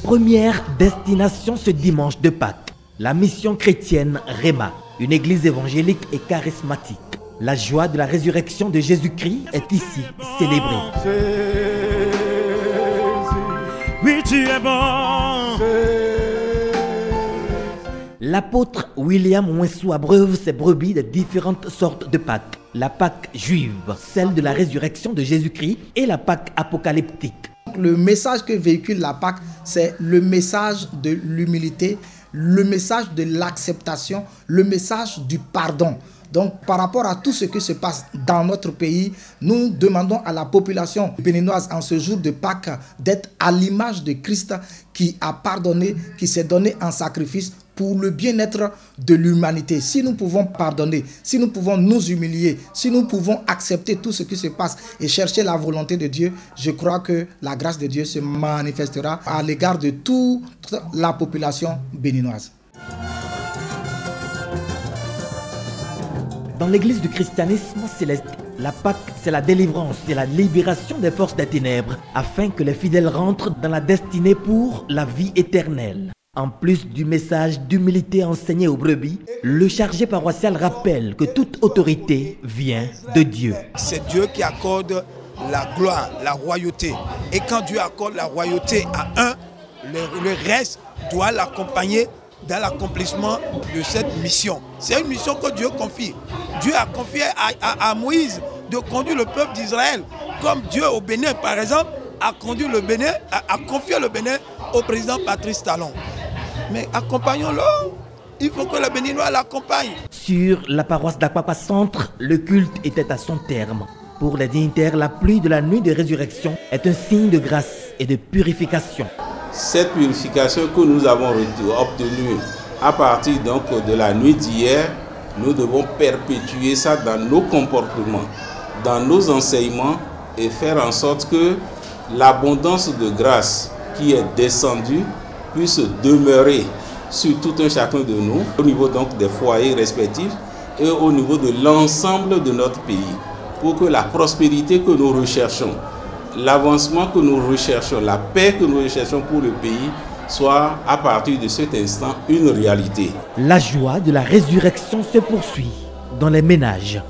Première destination ce dimanche de Pâques, la mission chrétienne Réma, une église évangélique et charismatique. La joie de la résurrection de Jésus-Christ est ici célébrée. Oui, tu es bon. L'apôtre William Mouessou abreuve ses brebis de différentes sortes de Pâques. La Pâque juive, celle de la résurrection de Jésus-Christ, et la Pâque apocalyptique. Le message que véhicule la Pâque, c'est le message de l'humilité, le message de l'acceptation, le message du pardon. Donc, par rapport à tout ce qui se passe dans notre pays, nous demandons à la population béninoise en ce jour de Pâques d'être à l'image de Christ qui a pardonné, qui s'est donné en sacrifice pour le bien-être de l'humanité. Si nous pouvons pardonner, si nous pouvons nous humilier, si nous pouvons accepter tout ce qui se passe et chercher la volonté de Dieu, je crois que la grâce de Dieu se manifestera à l'égard de toute la population béninoise. Dans l'église du christianisme céleste, la Pâque, c'est la délivrance, c'est la libération des forces des ténèbres, afin que les fidèles rentrent dans la destinée pour la vie éternelle. En plus du message d'humilité enseigné aux brebis, le chargé paroissial rappelle que toute autorité vient de Dieu. C'est Dieu qui accorde la gloire, la royauté. Et quand Dieu accorde la royauté à un, le reste doit l'accompagner dans l'accomplissement de cette mission. C'est une mission que Dieu confie. Dieu a confié à Moïse de conduire le peuple d'Israël, comme Dieu au Bénin, par exemple, a confié le Bénin au président Patrice Talon. Mais accompagnons-le. Il faut que le Béninois l'accompagne. Sur la paroisse d'Akwakwa Centre, le culte était à son terme. Pour les dignitaires, la pluie de la nuit de résurrection est un signe de grâce et de purification. Cette purification que nous avons obtenue à partir donc de la nuit d'hier, nous devons perpétuer ça dans nos comportements, dans nos enseignements et faire en sorte que l'abondance de grâce qui est descendue puisse demeurer sur tout un chacun de nous, au niveau donc des foyers respectifs et au niveau de l'ensemble de notre pays, pour que la prospérité que nous recherchons, l'avancement que nous recherchons, la paix que nous recherchons pour le pays soit à partir de cet instant une réalité. La joie de la résurrection se poursuit dans les ménages.